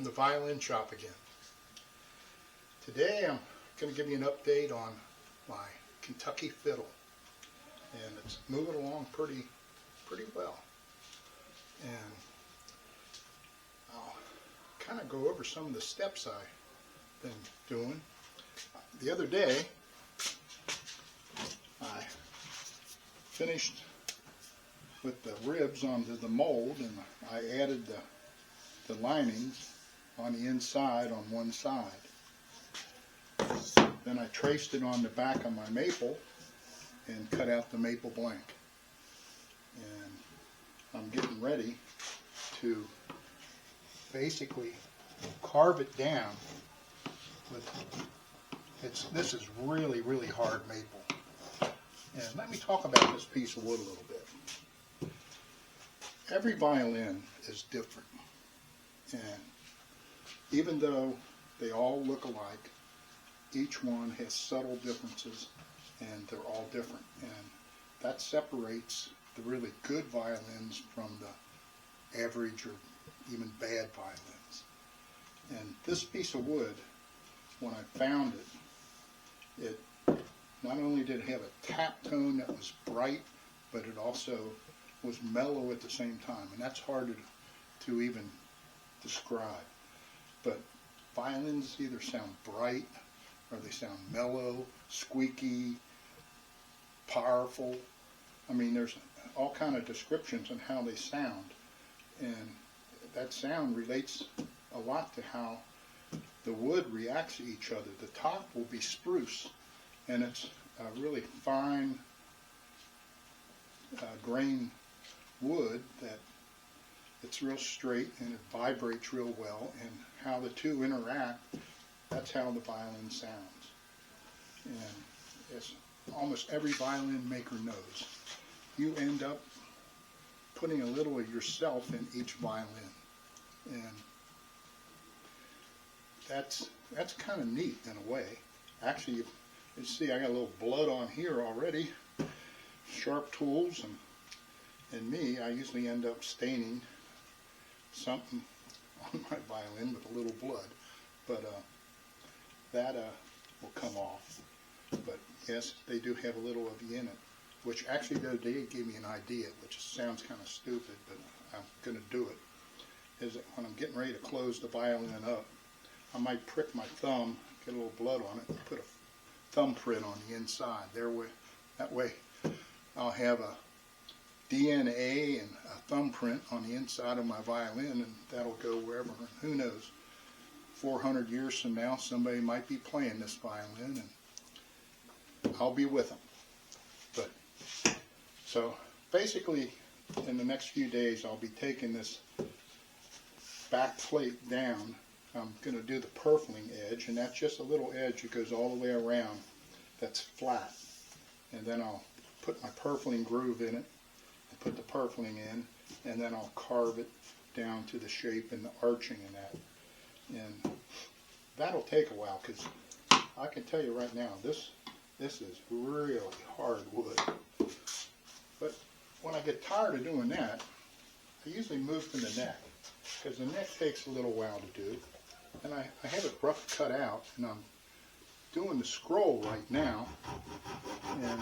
from the violin shop again. Today I'm going to give you an update on my Kentucky fiddle, and it's moving along pretty well. And I'll kind of go over some of the steps I've been doing. The other day I finished with the ribs onto the mold, and I added the linings on the inside on one side. Then I traced it on the back of my maple and cut out the maple blank. And I'm getting ready to basically carve it down with, this is really hard maple. And let me talk about this piece of wood a little bit. Every violin is different, and even though they all look alike, each one has subtle differences, and they're all different, and that separates the really good violins from the average or even bad violins. And this piece of wood, when I found it, not only did it have a tap tone that was bright, but it also was mellow at the same time, and that's hard to even describe. But violins either sound bright, or they sound mellow, squeaky, powerful. I mean, there's all kind of descriptions on how they sound, and that sound relates a lot to how the wood reacts to each other. The top will be spruce, and it's a really fine grain wood that it's real straight and it vibrates real well, and how the two interact, that's how the violin sounds. And as almost every violin maker knows, you end up putting a little of yourself in each violin, and that's kind of neat in a way. Actually, you see I got a little blood on here already. Sharp tools, and me, I usually end up staining something on my violin with a little blood, but that will come off. But yes, they do have a little of the in it, which actually the other day gave me an idea, which sounds kind of stupid, but I'm going to do it. Is that when I'm getting ready to close the violin up, I might prick my thumb, get a little blood on it, and put a thumbprint on the inside. That way I'll have a DNA and a thumbprint on the inside of my violin, and that'll go wherever. And who knows, 400 years from now, somebody might be playing this violin, and I'll be with them. But so basically, in the next few days, I'll be taking this back plate down. I'm going to do the purfling edge, and that's just a little edge that goes all the way around that's flat. And then I'll put my purfling groove in it, and put the purfling in, and then I'll carve it down to the shape and the arching and that. And that'll take a while, because I can tell you right now, this is really hard wood. But when I get tired of doing that, I usually move to the neck, because the neck takes a little while to do. And I have it rough cut out, and I'm doing the scroll right now, and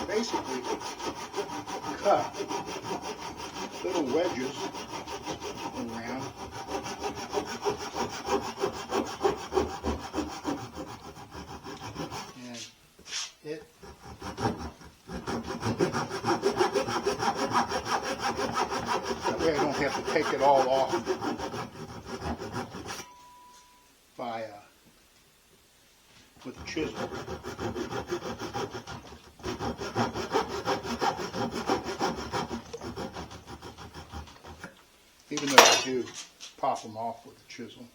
basically cut little wedges around, and it that way I don't have to take it all off by with a chisel. Even though I do pop them off with a chisel.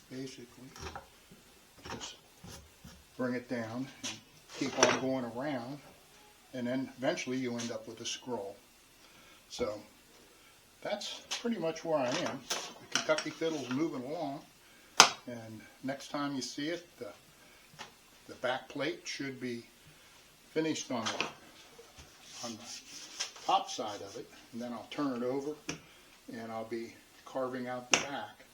Basically, just bring it down and keep on going around, and then eventually you end up with a scroll. So that's pretty much where I am. The Kentucky fiddle's moving along, And next time you see it, the back plate should be finished on the top side of it, and then I'll turn it over and I'll be carving out the back.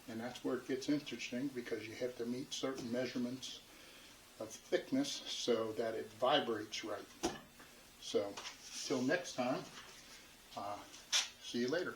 And that's where it gets interesting, because you have to meet certain measurements of thickness so that it vibrates right. So, till next time, see you later.